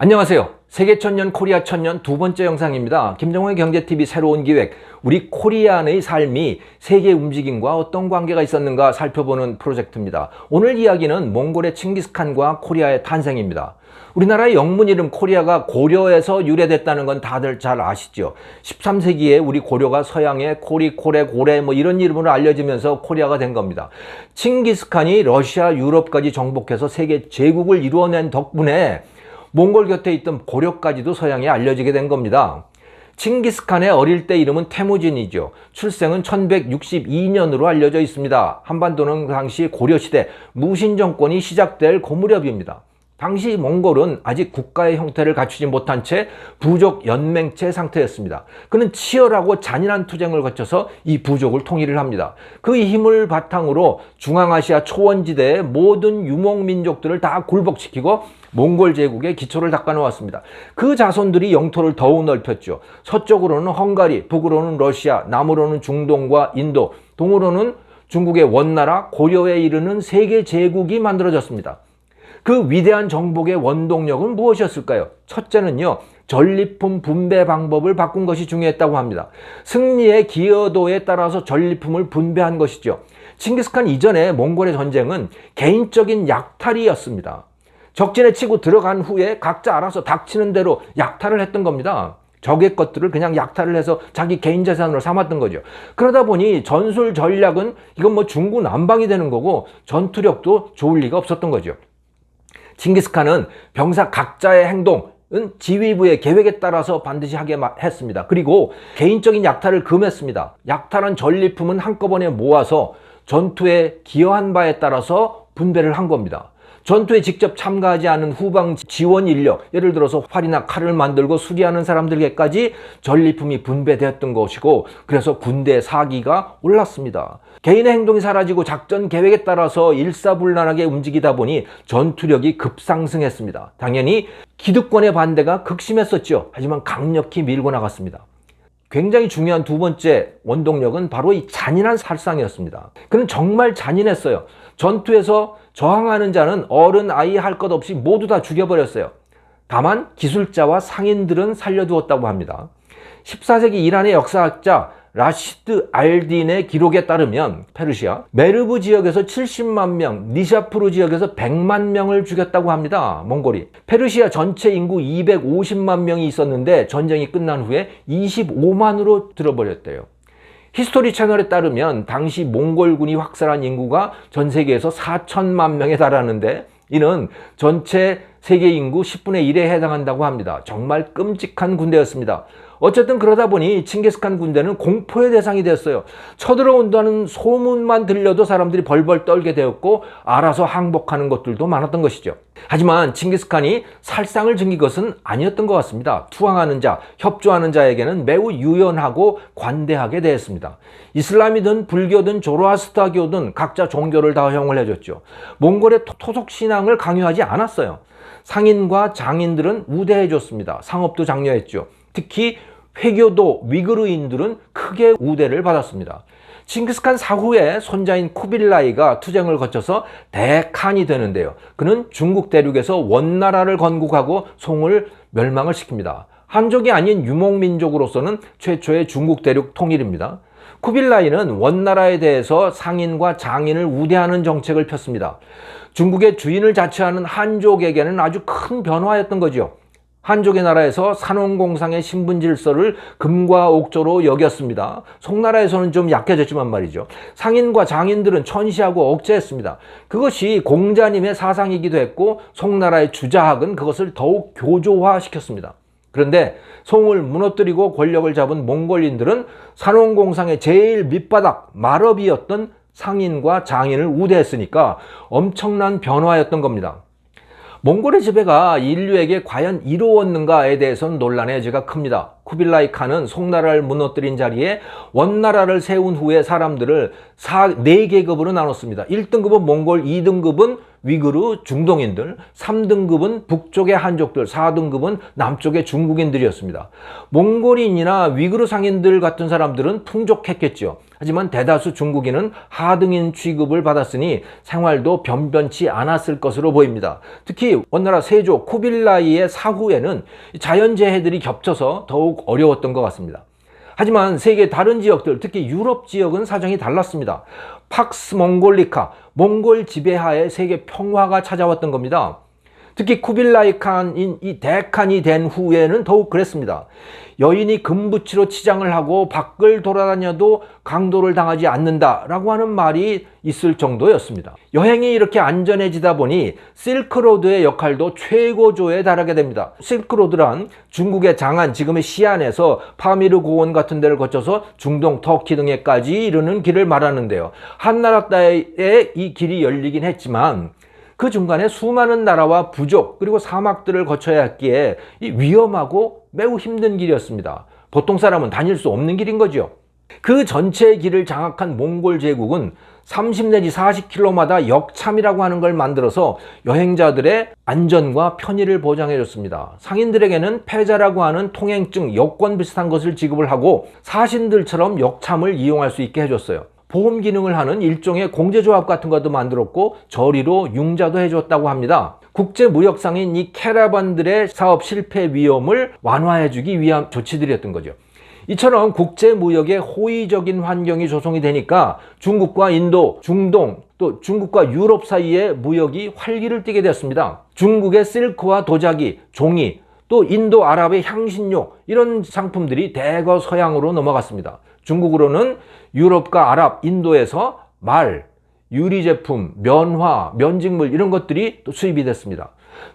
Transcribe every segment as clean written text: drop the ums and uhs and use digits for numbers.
안녕하세요. 세계천년 코리아천년 두 번째 영상입니다. 김정호의 경제TV 새로운 기획, 우리 코리안의 삶이 세계 움직임과 어떤 관계가 있었는가 살펴보는 프로젝트입니다. 오늘 이야기는 몽골의 칭기스칸과 고려의 탄생입니다. 우리나라의 영문 이름 코리아가 고려에서 유래됐다는 건 다들 잘 아시죠? 13세기에 우리 고려가 서양의 코리, 코레, 고레 이런 이름으로 알려지면서 코리아가 된 겁니다. 칭기스칸이 러시아, 유럽까지 정복해서 세계 제국을 이루어낸 덕분에 몽골 곁에 있던 고려까지도 서양에 알려지게 된 겁니다. 칭기스칸의 어릴 때 이름은 태무진이죠. 출생은 1162년으로 알려져 있습니다. 한반도는 당시 고려시대 무신 정권이 시작될 그 무렵입니다. 당시 몽골은 아직 국가의 형태를 갖추지 못한 채 부족 연맹체 상태였습니다. 그는 치열하고 잔인한 투쟁을 거쳐서 이 부족을 통일을 합니다. 그 힘을 바탕으로 중앙아시아 초원지대의 모든 유목민족들을 다 굴복시키고 몽골 제국의 기초를 닦아놓았습니다. 그 자손들이 영토를 더욱 넓혔죠. 서쪽으로는 헝가리, 북으로는 러시아, 남으로는 중동과 인도, 동으로는 중국의 원나라, 고려에 이르는 세계 제국이 만들어졌습니다. 그 위대한 정복의 원동력은 무엇이었을까요? 첫째는요, 전리품 분배 방법을 바꾼 것이 중요했다고 합니다. 승리의 기여도에 따라서 전리품을 분배한 것이죠. 칭기스칸 이전에 몽골의 전쟁은 개인적인 약탈이었습니다. 적진에 치고 들어간 후에 각자 알아서 닥치는 대로 약탈을 했던 겁니다. 적의 것들을 그냥 약탈을 해서 자기 개인 재산으로 삼았던 거죠. 그러다 보니 전술 전략은 이건 중구난방이 되는 거고 전투력도 좋을 리가 없었던 거죠. 칭기스칸은 병사 각자의 행동은 지휘부의 계획에 따라서 반드시 하게 했습니다. 그리고 개인적인 약탈을 금했습니다. 약탈한 전리품은 한꺼번에 모아서 전투에 기여한 바에 따라서 분배를 한 겁니다. 전투에 직접 참가하지 않은 후방 지원 인력, 예를 들어서 활이나 칼을 만들고 수리하는 사람들에게까지 전리품이 분배되었던 것이고, 그래서 군대의 사기가 올랐습니다. 개인의 행동이 사라지고 작전 계획에 따라서 일사불란하게 움직이다 보니 전투력이 급상승했습니다. 당연히 기득권의 반대가 극심했었죠. 하지만 강력히 밀고 나갔습니다. 굉장히 중요한 두 번째 원동력은 바로 이 잔인한 살상이었습니다. 그는 정말 잔인했어요. 전투에서 저항하는 자는 어른, 아이 할 것 없이 모두 다 죽여버렸어요. 다만 기술자와 상인들은 살려두었다고 합니다. 14세기 이란의 역사학자 라시드 알딘의 기록에 따르면 페르시아 메르브 지역에서 70만 명, 니샤푸르 지역에서 100만 명을 죽였다고 합니다. 몽골이. 페르시아 전체 인구 250만 명이 있었는데 전쟁이 끝난 후에 25만으로 들어버렸대요. 히스토리 채널에 따르면 당시 몽골군이 확산한 인구가 전 세계에서 4천만 명에 달하는데 이는 전체 세계 인구 10분의 1에 해당한다고 합니다. 정말 끔찍한 군대였습니다. 어쨌든 그러다 보니 칭기스칸 군대는 공포의 대상이 됐어요. 쳐들어온다는 소문만 들려도 사람들이 벌벌 떨게 되었고 알아서 항복하는 것들도 많았던 것이죠. 하지만 칭기스칸이 살상을 즐긴 것은 아니었던 것 같습니다. 투항하는 자, 협조하는 자에게는 매우 유연하고 관대하게 대했습니다. 이슬람이든 불교든 조로아스타교든 각자 종교를 다 허용을 해줬죠. 몽골의 토속 신앙을 강요하지 않았어요. 상인과 장인들은 우대해줬습니다. 상업도 장려했죠. 특히 회교도 위그르인들은 크게 우대를 받았습니다. 칭기스칸 사후에 손자인 쿠빌라이가 투쟁을 거쳐서 대칸이 되는데요. 그는 중국 대륙에서 원나라를 건국하고 송을 멸망을 시킵니다. 한족이 아닌 유목민족으로서는 최초의 중국 대륙 통일입니다. 쿠빌라이는 원나라에 대해서 상인과 장인을 우대하는 정책을 폈습니다. 중국의 주인을 자처하는 한족에게는 아주 큰 변화였던 거죠. 한족의 나라에서 산원공상의 신분질서를 금과 옥조로 여겼습니다. 송나라에서는 좀 약해졌지만 말이죠. 상인과 장인들은 천시하고 억제했습니다. 그것이 공자님의 사상이기도 했고 송나라의 주자학은 그것을 더욱 교조화시켰습니다. 그런데 송을 무너뜨리고 권력을 잡은 몽골인들은 산원공상의 제일 밑바닥 말업이었던 상인과 장인을 우대했으니까 엄청난 변화였던 겁니다. 몽골의 지배가 인류에게 과연 이루었는가에 대해서는 논란의 여지가 큽니다. 쿠빌라이 칸은 송나라를 무너뜨린 자리에 원나라를 세운 후에 사람들을 4계급으로 나눴습니다. 1등급은 몽골, 2등급은 위구르 중동인들, 3등급은 북쪽의 한족들, 4등급은 남쪽의 중국인들이었습니다. 몽골인이나 위구르 상인들 같은 사람들은 풍족했겠죠. 하지만 대다수 중국인은 하등인 취급을 받았으니 생활도 변변치 않았을 것으로 보입니다. 특히 원나라 세조 쿠빌라이의 사후에는 자연재해들이 겹쳐서 더욱 어려웠던 것 같습니다. 하지만 세계 다른 지역들, 특히 유럽 지역은 사정이 달랐습니다. 팍스 몽골리카, 몽골 지배하에 세계 평화가 찾아왔던 겁니다. 특히 쿠빌라이 칸인 이 대칸이 된 후에는 더욱 그랬습니다. 여인이 금부치로 치장을 하고 밖을 돌아다녀도 강도를 당하지 않는다라고 하는 말이 있을 정도였습니다. 여행이 이렇게 안전해지다 보니 실크로드의 역할도 최고조에 달하게 됩니다. 실크로드란 중국의 장안, 지금의 시안에서 파미르 고원 같은 데를 거쳐서 중동, 터키 등에까지 이르는 길을 말하는데요. 한나라 때에 이 길이 열리긴 했지만 그 중간에 수많은 나라와 부족 그리고 사막들을 거쳐야 했기에 위험하고 매우 힘든 길이었습니다. 보통 사람은 다닐 수 없는 길인 거죠. 그 전체의 길을 장악한 몽골 제국은 30 내지 40km마다 역참이라고 하는 걸 만들어서 여행자들의 안전과 편의를 보장해 줬습니다. 상인들에게는 패자라고 하는 통행증, 여권 비슷한 것을 지급을 하고 사신들처럼 역참을 이용할 수 있게 해줬어요. 보험 기능을 하는 일종의 공제조합 같은 것도 만들었고 저리로 융자도 해줬다고 합니다. 국제무역상인 이 캐러반들의 사업 실패 위험을 완화해주기 위한 조치들이었던 거죠. 이처럼 국제무역에 호의적인 환경이 조성이 되니까 중국과 인도, 중동, 또 중국과 유럽 사이의 무역이 활기를 띠게 되었습니다. 중국의 실크와 도자기, 종이, 또 인도 아랍의 향신료 이런 상품들이 대거 서양으로 넘어갔습니다. 중국으로는 유럽과 아랍, 인도에서 말, 유리제품, 면화, 면직물 이런 것들이 또 수입이 됐습니다.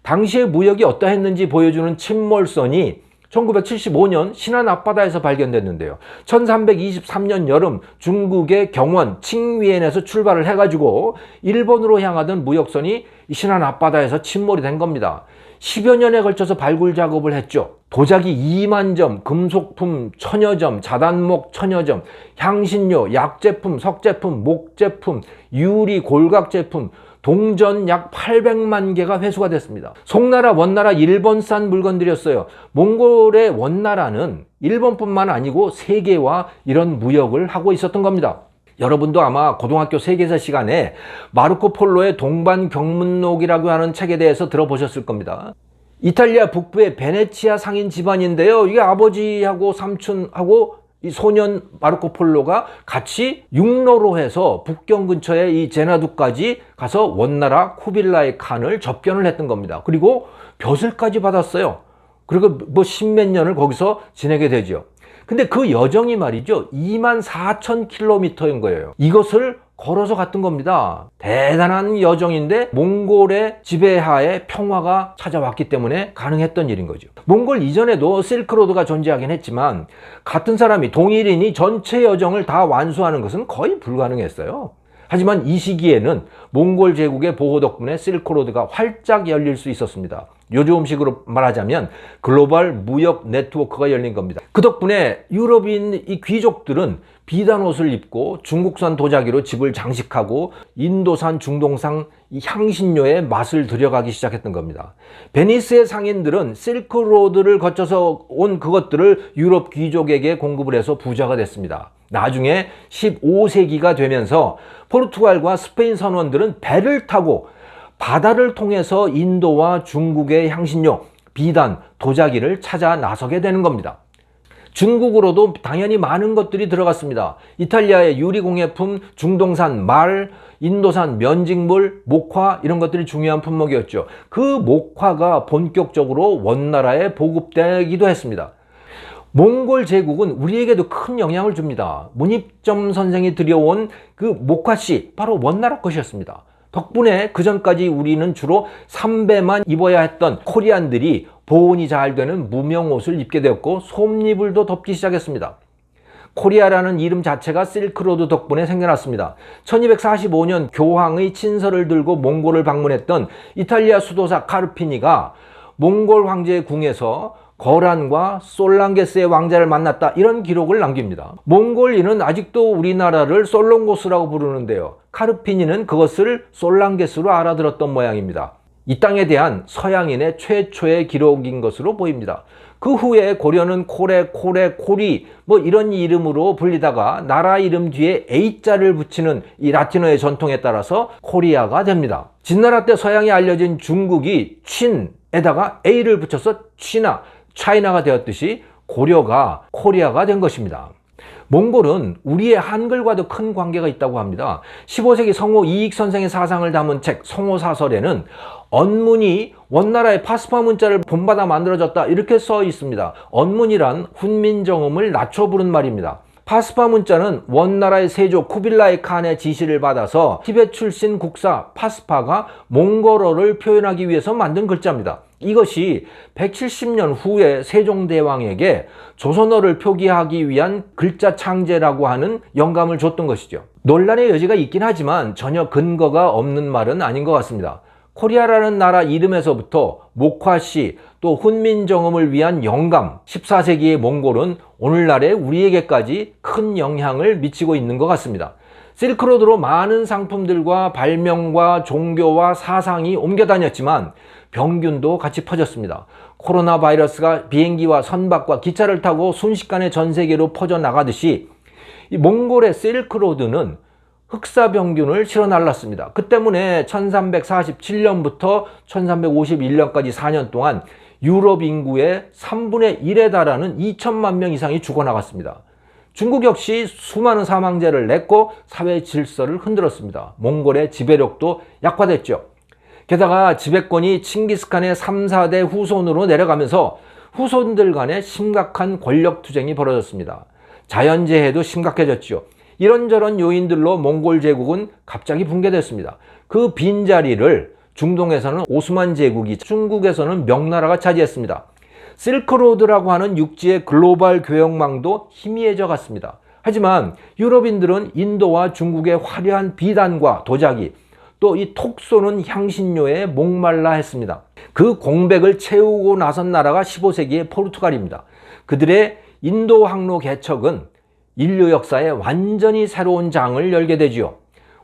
당시의 무역이 어떠했는지 보여주는 침몰선이 1975년 신안 앞바다에서 발견됐는데요. 1323년 여름 중국의 경원, 칭위엔에서 출발을 해가지고 일본으로 향하던 무역선이 신안 앞바다에서 침몰이 된 겁니다. 10여 년에 걸쳐서 발굴 작업을 했죠. 도자기 2만 점, 금속품 1000여 점, 자단목 1000여 점, 향신료, 약제품, 석제품, 목제품, 유리, 골각 제품, 동전 약 800만 개가 회수가 됐습니다. 송나라, 원나라, 일본산 물건들이었어요. 몽골의 원나라는 일본뿐만 아니고 세계와 이런 무역을 하고 있었던 겁니다. 여러분도 아마 고등학교 세계사 시간에 마르코 폴로의 동반경문록이라고 하는 책에 대해서 들어보셨을 겁니다. 이탈리아 북부의 베네치아 상인 집안인데요. 이게 아버지하고 삼촌하고 이 소년 마르코 폴로가 같이 육로로 해서 북경 근처의 이 제나두까지 가서 원나라 쿠빌라이 칸을 접견을 했던 겁니다. 그리고 벼슬까지 받았어요. 그리고 뭐 십몇 년을 거기서 지내게 되죠. 근데 그 여정이 말이죠. 24,000km인 거예요. 이것을 걸어서 갔던 겁니다. 대단한 여정인데 몽골의 지배하에 평화가 찾아왔기 때문에 가능했던 일인 거죠. 몽골 이전에도 실크로드가 존재하긴 했지만 같은 사람이 동일인이 전체 여정을 다 완수하는 것은 거의 불가능했어요. 하지만 이 시기에는 몽골 제국의 보호 덕분에 실크로드가 활짝 열릴 수 있었습니다. 요즘식으로 말하자면 글로벌 무역 네트워크가 열린 겁니다. 그 덕분에 유럽인 이 귀족들은 비단 옷을 입고 중국산 도자기로 집을 장식하고 인도산, 중동산 이 향신료의 맛을 들여가기 시작했던 겁니다. 베니스의 상인들은 실크로드를 거쳐서 온 그것들을 유럽 귀족에게 공급을 해서 부자가 됐습니다. 나중에 15세기가 되면서 포르투갈과 스페인 선원들은 배를 타고 바다를 통해서 인도와 중국의 향신료, 비단, 도자기를 찾아 나서게 되는 겁니다. 중국으로도 당연히 많은 것들이 들어갔습니다. 이탈리아의 유리공예품, 중동산 말, 인도산 면직물, 목화 이런 것들이 중요한 품목이었죠. 그 목화가 본격적으로 원나라에 보급되기도 했습니다. 몽골 제국은 우리에게도 큰 영향을 줍니다. 문익점 선생이 들여온 그 목화씨 바로 원나라 것이었습니다. 덕분에 그전까지 우리는 주로 삼배만 입어야 했던 코리안들이 보온이 잘 되는 무명옷을 입게 되었고 솜니불도 덮기 시작했습니다. 코리아라는 이름 자체가 실크로드 덕분에 생겨났습니다. 1245년 교황의 친서를 들고 몽골을 방문했던 이탈리아 수도사 카르피니가 몽골 황제의 궁에서 거란과 솔랑게스의 왕자를 만났다, 이런 기록을 남깁니다. 몽골인은 아직도 우리나라를 솔롱고스라고 부르는데요, 카르피니는 그것을 솔랑게스로 알아들었던 모양입니다. 이 땅에 대한 서양인의 최초의 기록인 것으로 보입니다. 그 후에 고려는 코레, 코리 이런 이름으로 불리다가 나라 이름 뒤에 A자를 붙이는 이 라틴어의 전통에 따라서 코리아가 됩니다. 진나라 때 서양에 알려진 중국이 춘에다가 A를 붙여서 차이나가 되었듯이 고려가 코리아가 된 것입니다. 몽골은 우리의 한글과도 큰 관계가 있다고 합니다. 15세기 성호 이익 선생의 사상을 담은 책 성호사설에는 언문이 원나라의 파스파 문자를 본받아 만들어졌다, 이렇게 써 있습니다. 언문이란 훈민정음을 낮춰 부른 말입니다. 파스파 문자는 원나라의 세조 쿠빌라이 칸의 지시를 받아서 티베트 출신 국사 파스파가 몽골어를 표현하기 위해서 만든 글자입니다. 이것이 170년 후에 세종대왕에게 조선어를 표기하기 위한 글자 창제라고 하는 영감을 줬던 것이죠. 논란의 여지가 있긴 하지만 전혀 근거가 없는 말은 아닌 것 같습니다. 코리아라는 나라 이름에서부터 목화시 또 훈민정음을 위한 영감, 14세기의 몽골은 오늘날의 우리에게까지 큰 영향을 미치고 있는 것 같습니다. 실크로드로 많은 상품들과 발명과 종교와 사상이 옮겨 다녔지만 병균도 같이 퍼졌습니다. 코로나 바이러스가 비행기와 선박과 기차를 타고 순식간에 전 세계로 퍼져나가듯이 이 몽골의 실크로드는 흑사병균을 실어 날랐습니다. 그 때문에 1347년부터 1351년까지 4년 동안 유럽 인구의 3분의 1에 달하는 2천만 명 이상이 죽어나갔습니다. 중국 역시 수많은 사망자를 냈고 사회 질서를 흔들었습니다. 몽골의 지배력도 약화됐죠. 게다가 지배권이 칭기스칸의 3, 4대 후손으로 내려가면서 후손들 간에 심각한 권력 투쟁이 벌어졌습니다. 자연재해도 심각해졌죠. 이런저런 요인들로 몽골 제국은 갑자기 붕괴됐습니다. 그 빈자리를 중동에서는 오스만 제국이, 중국에서는 명나라가 차지했습니다. 실크로드라고 하는 육지의 글로벌 교역망도 희미해져 갔습니다. 하지만 유럽인들은 인도와 중국의 화려한 비단과 도자기, 또 이 톡 쏘는 향신료에 목말라 했습니다. 그 공백을 채우고 나선 나라가 15세기의 포르투갈입니다. 그들의 인도 항로 개척은 인류 역사에 완전히 새로운 장을 열게 되지요.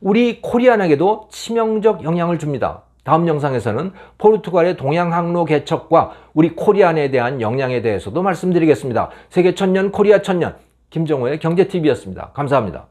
우리 코리안에게도 치명적 영향을 줍니다. 다음 영상에서는 포르투갈의 동양 항로 개척과 우리 코리안에 대한 영향에 대해서도 말씀드리겠습니다. 세계 천년 코리아 천년, 김정호의 경제TV였습니다. 감사합니다.